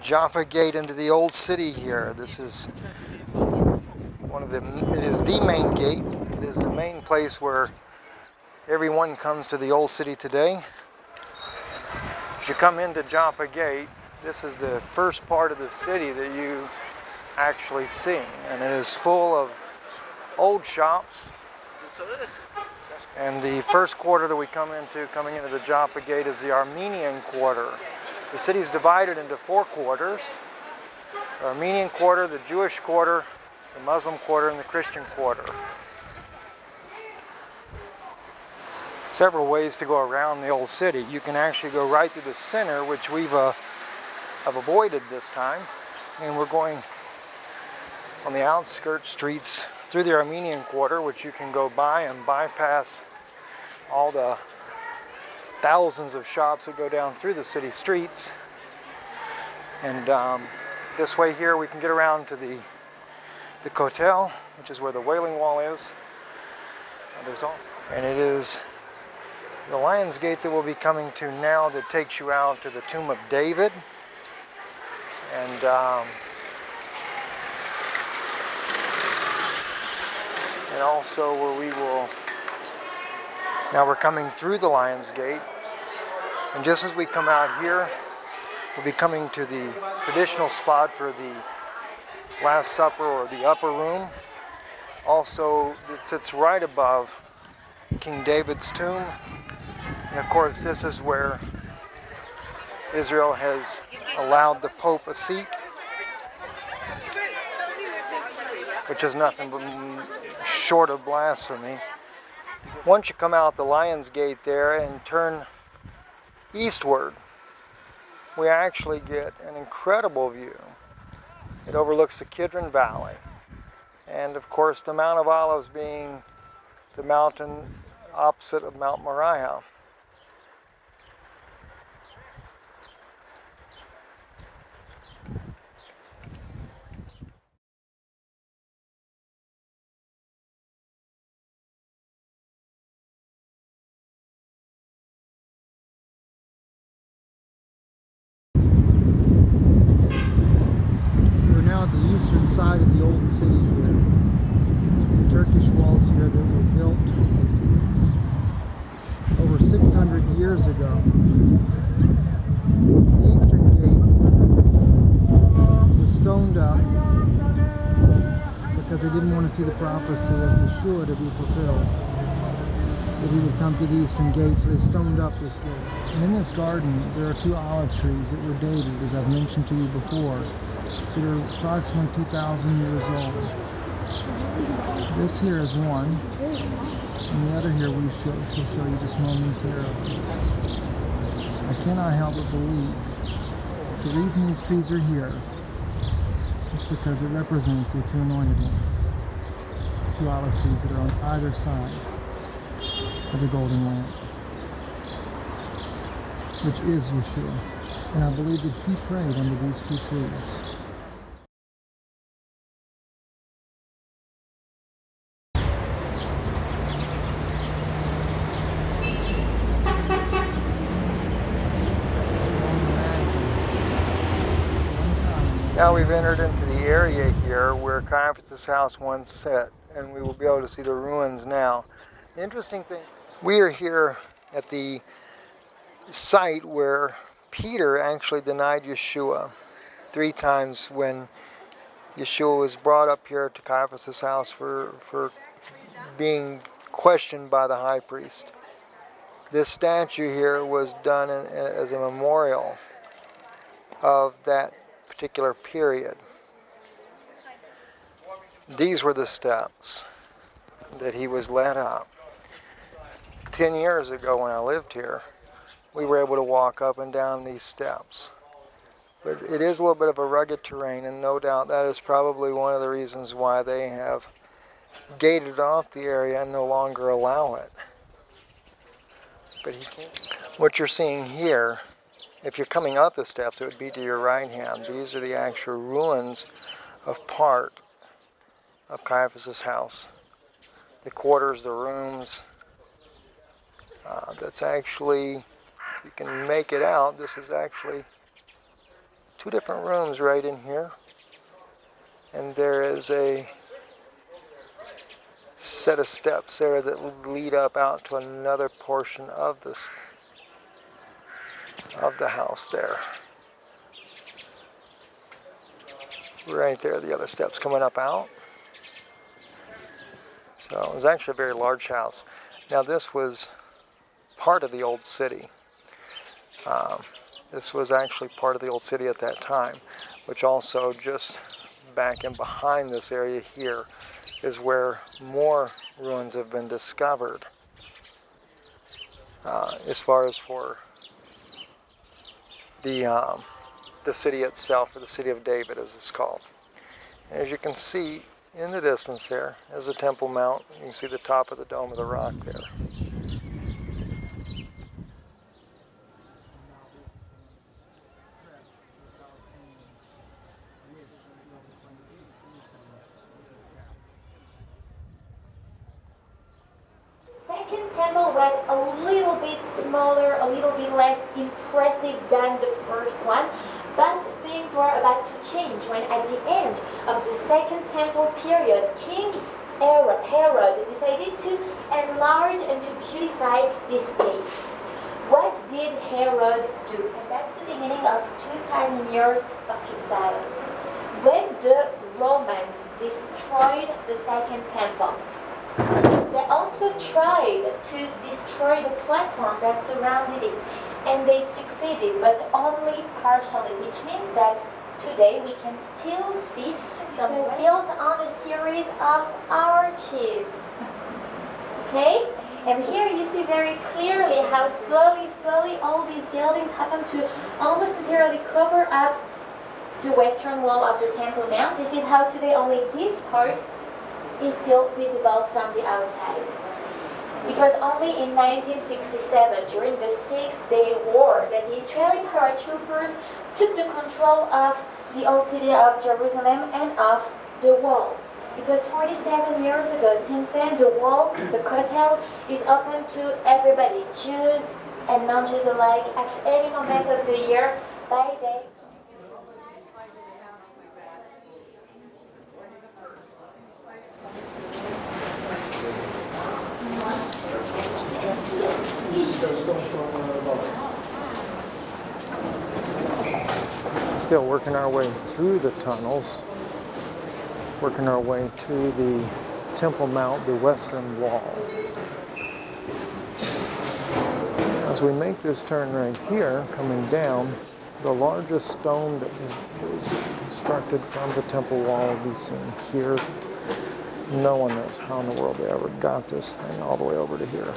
Jaffa Gate into the old city here. This is it is the main gate. It is the main place where everyone comes to the old city today. As you come into Jaffa Gate, this is the first part of the city that you actually see, and it is full of old shops. And the first quarter that we coming into the Jaffa Gate, is the Armenian quarter. The city is divided into 4 quarters: the Armenian quarter, the Jewish quarter, the Muslim quarter, and the Christian quarter. Several ways to go around the old city. You can actually go right through the center, which we've have avoided this time, and we're going on the outskirts streets through the Armenian quarter, which you can go by and bypass all the thousands of shops that go down through the city streets. And this way here we can get around to the Kotel, which is where the Wailing Wall is. And it is the Lion's Gate that we'll be coming to now, that takes you out to the Tomb of David. And also where we will, now we're coming through the Lion's Gate, and just as we come out here, we'll be coming to the traditional spot for the Last Supper, or the upper room. Also, it sits right above King David's tomb. And of course, this is where Israel has allowed the Pope a seat, which is nothing but short of blasphemy. Once you come out the Lion's Gate there and turn eastward, we actually get an incredible view. It overlooks the Kidron Valley, and of course the Mount of Olives being the mountain opposite of Mount Moriah. At the eastern side of the old city here. The Turkish walls here that were built over 600 years ago. The eastern gate was stoned up because they didn't want to see the prophecy of Yeshua to be fulfilled, that he would come through the eastern gate, so they stoned up this gate. And in this garden there are 2 olive trees that were dated, as I've mentioned to you before, that are approximately 2,000 years old. This here is one, and the other here we shall show you just momentarily. I cannot help but believe the reason these trees are here is because it represents the 2 anointed ones, 2 olive trees that are on either side of the golden lamp, which is Yeshua. And I believe that he prayed under these 2 trees. Now we've entered into the area here where Caiaphas' house once sat, and we will be able to see the ruins now. The interesting thing, we are here at the site where Peter actually denied Yeshua 3 times when Yeshua was brought up here to Caiaphas' house for being questioned by the high priest. This statue here was done as a memorial of that particular period. These were the steps that he was led up. 10 years ago when I lived here, we were able to walk up and down these steps. But it is a little bit of a rugged terrain, and no doubt that is probably one of the reasons why they have gated off the area and no longer allow it. But he can't. What you're seeing here, if you're coming up the steps, it would be to your right hand. These are the actual ruins of part of Caiaphas' house. The quarters, the rooms. That's actually, you can make it out, this is actually two different rooms right in here. And there is a set of steps there that lead up out to another portion of this of the house there. Right there, the other steps coming up out. So it was actually a very large house. Now this was part of the old city. This was actually part of the old city at that time, which also just back in behind this area here is where more ruins have been discovered. As far as for the city itself, or the city of David as it's called. And as you can see in the distance there is the Temple Mount. You can see the top of the Dome of the Rock there. Second temple was a little bit smaller, a little bit less impressive than the first one, but things were about to change when at the end of the Second Temple period, King Herod decided to enlarge and to beautify this space. What did Herod do? And that's the beginning of 2,000 years of exile. When the Romans destroyed the Second Temple, they also tried to destroy the platform that surrounded it, and they succeeded, but only partially, which means that today we can still see some built on a series of arches. Okay? And here you see very clearly how slowly all these buildings happen to almost entirely cover up the western wall of the Temple Mount. This is how today only this part is still visible from the outside. It was only in 1967, during the Six-Day War, that the Israeli paratroopers took the control of the old city of Jerusalem and of the wall. It was 47 years ago. Since then, the wall, the Kotel, is open to everybody, Jews and non-Jews alike, at any moment of the year, by day. Still working our way through the tunnels, working our way to the Temple Mount, the western wall. As we make this turn right here, coming down, the largest stone that was constructed from the temple wall will be seen here. No one knows how in the world they ever got this thing all the way over to here.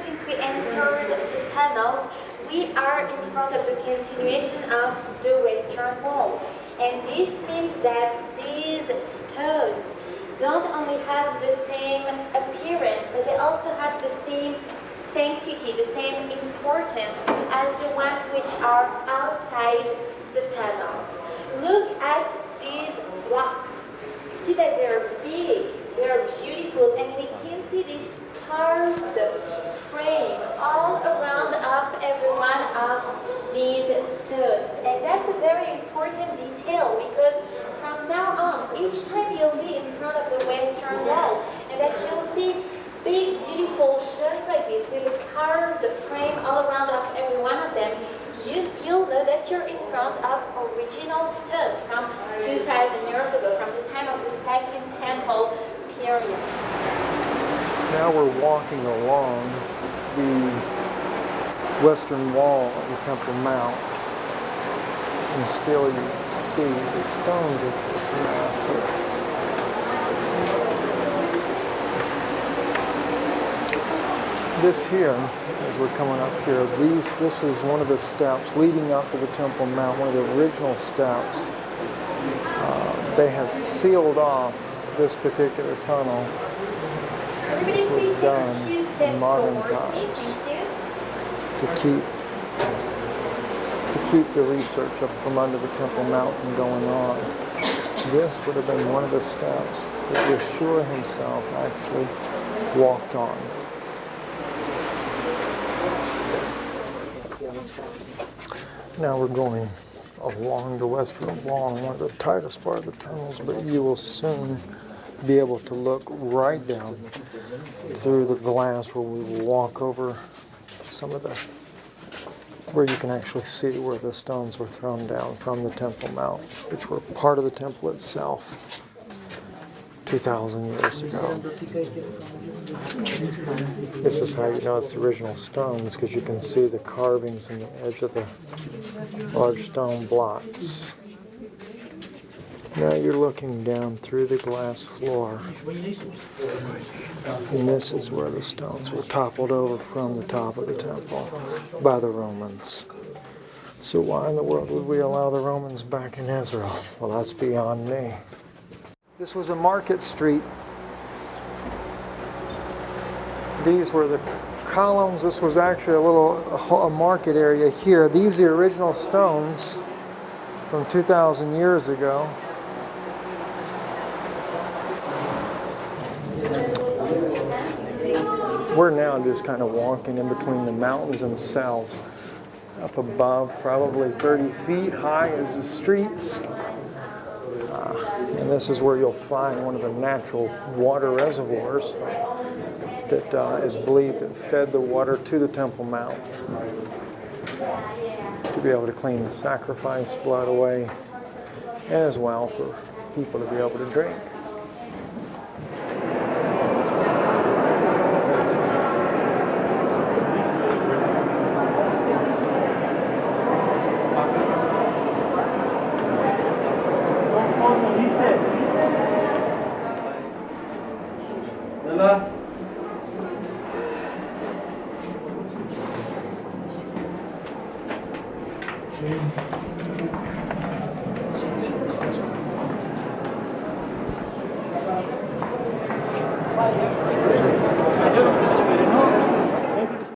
Since we entered the tunnels, we are in front of the continuation of the western wall. And this means that these stones don't only have the same appearance, but they also have the same sanctity, the same importance as the ones which are outside the tunnels. Look at these blocks. See that they're big, they're beautiful, and we can see this carved frame all around of every one of these stones. And that's a very important detail, because from now on, each time you'll be in front of the western wall, and that you'll see big, beautiful stones like this with a carved frame all around of every one of them, you'll know that you're in front of original stones from 2,000 years ago, from the time of the Second Temple period. Now we're walking along the western wall of the Temple Mount, and still you can see the stones are just massive. This here, as we're coming up here, this is one of the steps leading up to the Temple Mount, one of the original steps. They have sealed off this particular tunnel. This was done in modern times to keep the research up from under the Temple Mount from going on. This would have been one of the steps that Yeshua himself actually walked on. Now we're going along the western wall, one of the tightest part of the tunnels, but you will soon be able to look right down through the glass where we will walk over some of the, where you can actually see where the stones were thrown down from the Temple Mount, which were part of the temple itself 2,000 years ago. This is how you know it's the original stones, because you can see the carvings in the edge of the large stone blocks. Now you're looking down through the glass floor, and this is where the stones were toppled over from the top of the temple by the Romans. So why in the world would we allow the Romans back in Israel? Well, that's beyond me. This was a market street. These were the columns. This was actually a market area here. These are the original stones from 2,000 years ago. We're now just kind of walking in between the mountains themselves. Up above, probably 30 feet high, is the streets. And this is where you'll find one of the natural water reservoirs that is believed that fed the water to the Temple Mount to be able to clean the sacrifice blood away, and as well for people to be able to drink.